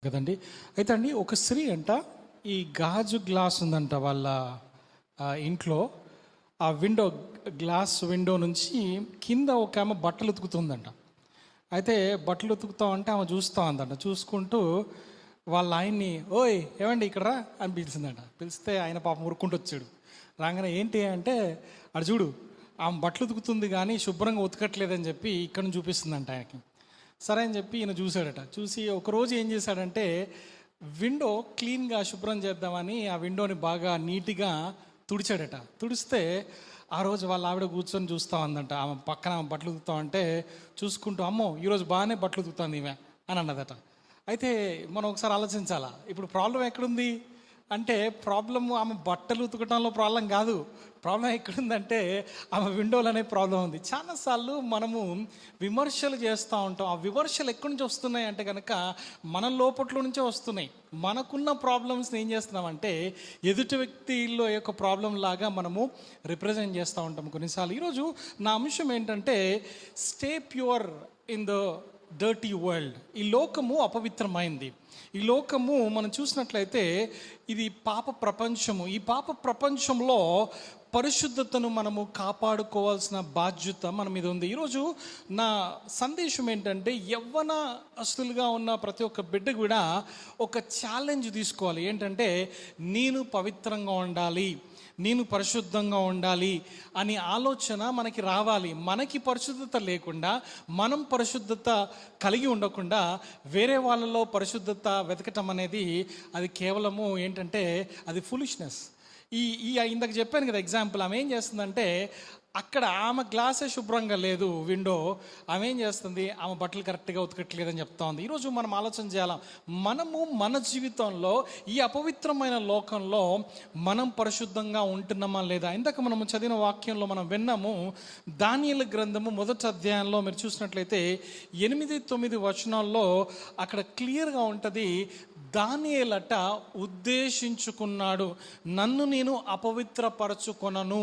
కదండి. అయితే అండి ఒక స్త్రీ అంట ఈ గాజు గ్లాస్ ఉందంట వాళ్ళ ఇంట్లో. ఆ గ్లాస్ విండో నుంచి కింద ఒక ఆమె బట్టలు ఉతుకుతుందంట. అయితే బట్టలు ఉతుకుతా ఉంటే ఆమె చూస్తూ ఉందంట. చూసుకుంటూ వాళ్ళ ఆయన్ని, ఓయ్ ఏమండి ఇక్కడ రా అని పిలిచిందంట. పిలిస్తే ఆయన పాపం ఉరుక్కుంటూ వచ్చాడు. రాగానే ఏంటి అంటే, అటు చూడు ఆమె బట్టలు ఉతుకుతుంది కానీ శుభ్రంగా ఉతకట్లేదని చెప్పి ఇక్కడ నుంచి చూపిస్తుందంట ఆయనకి. సరే అని చెప్పి ఈయన చూశాడట. చూసి ఒకరోజు ఏం చేశాడంటే, విండో క్లీన్గా శుభ్రం చేద్దామని ఆ విండోని బాగా నీట్గా తుడిచాడట. తుడిస్తే ఆ రోజు వాళ్ళ ఆవిడ కూర్చొని చూస్తూ ఉందంట. ఆమె పక్కన ఆమె బట్టలు ఉతుకుతా ఉంటే చూసుకుంటూ, అమ్మో ఈరోజు బాగానే బట్టలు ఉతుకుతుంది ఈమె అని అన్నదట. అయితే మనం ఒకసారి ఆలోచించాలా, ఇప్పుడు ప్రాబ్లం ఎక్కడుంది అంటే, ప్రాబ్లం ఆమె బట్టలు ఉతకడంలో ప్రాబ్లం కాదు. ప్రాబ్లం ఎక్కడుందంటే ఆమె విండోలోనే ప్రాబ్లం ఉంది. చాలాసార్లు మనము విమర్శలు చేస్తూ ఉంటాం. ఆ విమర్శలు ఎక్కడి నుంచి వస్తున్నాయి అంటే కనుక మన లోపట్లో నుంచే వస్తున్నాయి. మనకున్న ప్రాబ్లమ్స్ని ఏం చేస్తున్నామంటే ఎదుటి వ్యక్తిలో యొక్క ప్రాబ్లం లాగా మనము రిప్రజెంట్ చేస్తూ ఉంటాం కొన్నిసార్లు. ఈరోజు నా అంశం ఏంటంటే, stay pure in the dirty world. ఈ లోకము అపవిత్రమైంది. ఈ లోకము మనం చూసినట్లయితే ఇది పాప ప్రపంచము. ఈ పాప ప్రపంచంలో పరిశుద్ధతను మనము కాపాడుకోవాల్సిన బాధ్యత మన మీద ఉంది. ఈరోజు నా సందేశం ఏంటంటే, యవ్వనస్తులుగా ఉన్న ప్రతి ఒక్క బిడ్డ కూడా ఒక ఛాలెంజ్ తీసుకోవాలి. ఏంటంటే, నేను పవిత్రంగా ఉండాలి, నేను పరిశుద్ధంగా ఉండాలి అనే ఆలోచన మనకి రావాలి. మనకి పరిశుద్ధత లేకుండా, మనం పరిశుద్ధత కలిగి ఉండకుండా వేరే వాళ్ళలో పరిశుద్ధత వెతకటం అనేది అది కేవలము ఏంటంటే అది ఫులిష్నెస్. ఈ ఈ ఇందాక చెప్పాను కదా ఎగ్జాంపుల్. ఆమె ఏం చేస్తుందంటే, అక్కడ ఆమె గ్లాసే శుభ్రంగా లేదు విండో, ఆమె ఏం చేస్తుంది, ఆమె బట్టలు కరెక్ట్గా ఉతకట్లేదని చెప్తా ఉంది. ఈరోజు మనం ఆలోచన చేయాలి, మనము మన జీవితంలో ఈ అపవిత్రమైన లోకంలో మనం పరిశుద్ధంగా ఉంటున్నామా లేదా. ఇందాక మనము చదివిన వాక్యంలో మనం విన్నాము, దానియేలు గ్రంథము 1వ అధ్యాయంలో మీరు చూసినట్లయితే 8-9 వచనాల్లో అక్కడ క్లియర్గా ఉంటుంది. దానియేలట ఉద్దేశించుకున్నాడు, నన్ను నేను అపవిత్రపరచుకొనను.